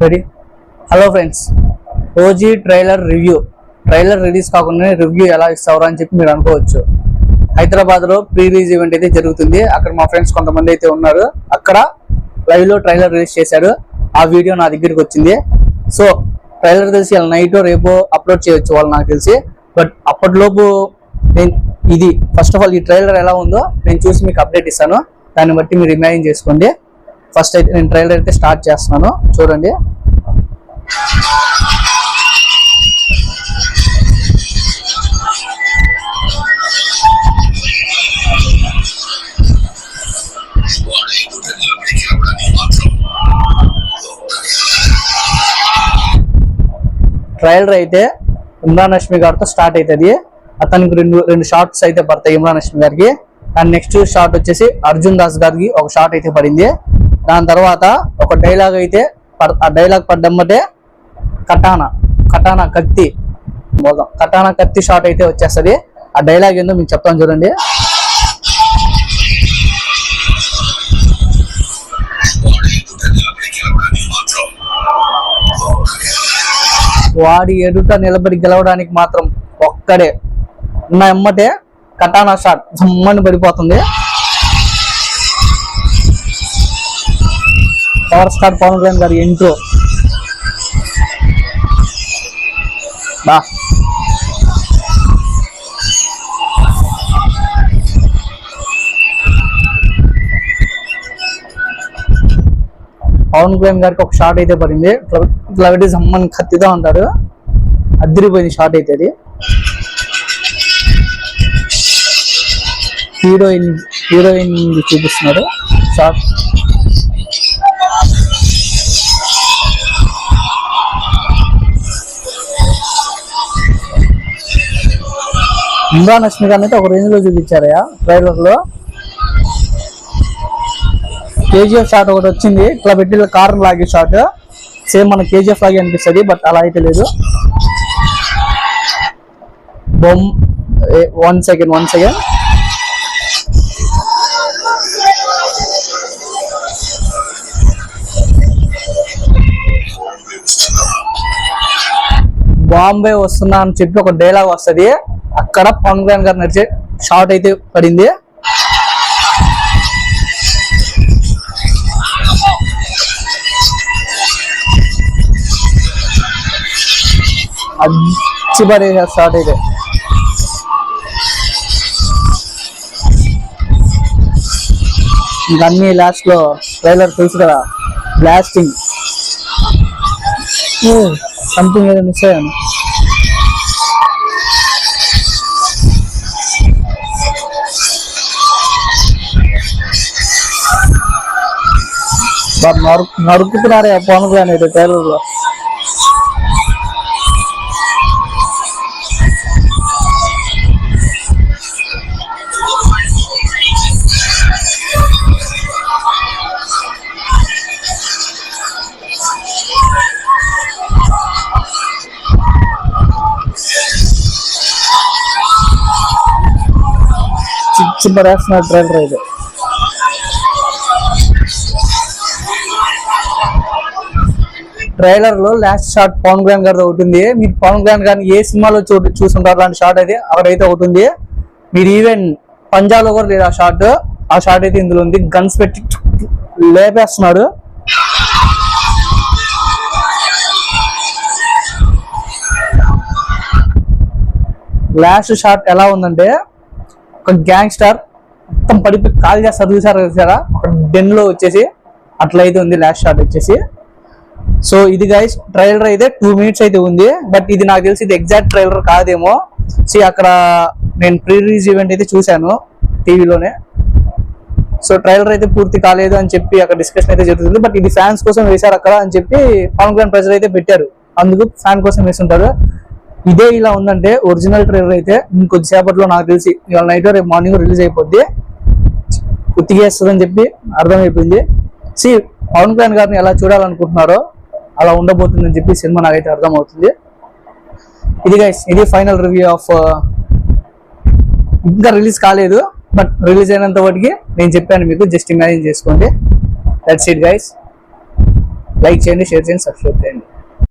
Ready. Hello friends, OG trailer release కాకుండా review ఎలా ఇస్తావరా అని చెప్పి మీరు అనుకోవచ్చు. హైదరాబాద్ లో ప్రీ రిలీజ్ ఈవెంట్ అయితే జరుగుతుంది. అక్కడ మా ఫ్రెండ్స్ కొంతమంది అయితే ఉన్నారు. అక్కడ లైవ్ లో ట్రైలర్ రిలీజ్ చేశారు. ఆ వీడియో నా దగ్గరికి వచ్చింది. సో ట్రైలర్ తెలిసి వాళ్ళ నైట్ రేపు అప్లోడ్ చేయొచ్చు వాళ్ళు, నాకు తెలిసి. బట్ అప్పటిలోపు నేను ఇది ఫస్ట్ ఆఫ్ ఆల్ ఈ ట్రైలర్ ఎలా ఉందో నేను చూసి మీకు అప్డేట్ ఇస్తాను. దాన్ని బట్టి మీరు ఇమాజిన్ చేసుకోండి. ఫస్ట్ అయితే నేను ట్రైలర్ అయితే స్టార్ట్ చేస్తున్నాను, చూడండి. ట్రైలర్ అయితే ఇమ్రాన్ హష్మి గారితో స్టార్ట్ అవుతుంది. అతనికి రెండు షార్ట్స్ అయితే పడతాయి ఇమ్రాన్ హష్మి గారికి. అండ్ నెక్స్ట్ షార్ట్ వచ్చేసి అర్జున్ దాస్ గారికి ఒక షార్ట్ అయితే పడింది. దాని తర్వాత ఒక డైలాగ్ అయితే ఆ డైలాగ్ పడ్డమ్మటే కటానా కత్తి షార్ట్ అయితే వచ్చేస్తుంది. ఆ డైలాగ్ ఏందో మీకు చెప్తాను చూడండి. వాడి ఎదుట నిలబడి గెలవడానికి మాత్రం ఒక్కడే ఉన్న ఎమ్మటే కటానా షాట్ జమ్మని పడిపోతుంది. పవర్ స్టార్ పవన్ కళ్యాణ్ గారి ఇంట్రో బా. పవన్ కళ్యాణ్ గారికి ఒక షాట్ అయితే పడింది. ఇట్లా పెట్టి జమ్మని కత్తితో ఉంటారు. అదిరిపోయింది షాట్ అయితే. అది హీరోయిన్ చూపిస్తున్నారు షాట్. ఇమ్రాన్ హష్మి గారిని అయితే ఒక రేంజ్ లో చూపించారయ్యా ట్రైలర్ లో. కేజీఎఫ్ షాట్ ఒకటి వచ్చింది, ఇట్లా పెట్టి కార్ లాగే షాట్. సేమ్ మన కేజీఎఫ్ లాగే అనిపిస్తుంది, బట్ అలా అయితే లేదు. వన్ సెకండ్ బాంబే వస్తున్నా అని చెప్పి ఒక డైలాగ్ వస్తుంది. అక్కడ పవన్ కళ్యాణ్ గారు నడిచే షాట్ అయితే పడింది. అచ్చి పడే షాట్ అయితే. ఇంకన్నీ లాస్ట్ లో ట్రైలర్ తెలుసు కదా, బ్లాస్టింగ్ సంథింగ్ ఏదో మిస్ అయ్యాను. నరుకుతున్నారే పవన్ కళ్యాణ్ అయితే ట్రైలర్ లో. చిన్నరేస్తున్నారు ట్రైలర్ అయితే. ట్రైలర్ లో లాస్ట్ షాట్ పవన్ కళ్యాణ్ గారితో ఉంటుంది. మీరు పవన్ కళ్యాణ్ గారిని ఏ సినిమాలో చూసుంటారు అలాంటి షాట్ అయితే అక్కడైతే అవుతుంది. మీరు ఈవెన్ పంజాబ్ లో కూడా లేదు ఆ షాట్. ఆ షాట్ అయితే ఇందులో ఉంది. గన్స్ పెట్టి లేపేస్తున్నాడు. లాస్ట్ షాట్ ఎలా ఉందంటే ఒక గ్యాంగ్స్టర్ మొత్తం పడిపోయి కాల్ చేస్తారు, చూసారా ఒక డెన్ లో వచ్చేసి. అట్లయితే ఉంది లాస్ట్ షాట్ వచ్చేసి. సో ఇది గైస్ ట్రైలర్ అయితే 2 minutes అయితే ఉంది. బట్ ఇది నాకు తెలిసి ఇది ఎగ్జాక్ట్ ట్రైలర్ కాదేమో. అక్కడ నేను ప్రీ రిలీజ్ ఈవెంట్ అయితే చూశాను టీవీలోనే. సో ట్రైలర్ అయితే పూర్తి కాలేదు అని చెప్పి అక్కడ డిస్కషన్ అయితే జరుగుతుంది. బట్ ఇది ఫ్యాన్స్ కోసం వేశారు అక్కడ అని చెప్పి పవన్ కళ్యాణ్ ప్రెజర్ అయితే పెట్టారు. అందుకు ఫ్యాన్ కోసం వేస్తుంటారు. ఇదే ఇలా ఉందంటే ఒరిజినల్ ట్రైలర్ అయితే ఇంకొద్దిసేపట్లో నాకు తెలిసి ఇవాళ నైట్ రేపు మార్నింగ్ రిలీజ్ అయిపోద్ది. ఉత్తిగేస్తుందని చెప్పి అర్థమైపోయింది. పవన్ కళ్యాణ్ గారిని ఎలా చూడాలనుకుంటున్నారో అలా ఉండబోతుందని చెప్పి సినిమా నాకైతే అర్థమవుతుంది. ఇది గైస్, ఇది ఫైనల్ రివ్యూ ఆఫ్. ఇంకా రిలీజ్ కాలేదు, బట్ రిలీజ్ అయినంత వాటికి నేను చెప్పాను మీకు, జస్ట్ ఇమాజిన్ చేసుకోండి. That's it guys. లైక్ చేయండి, షేర్ చేయండి, సబ్స్క్రైబ్ చేయండి.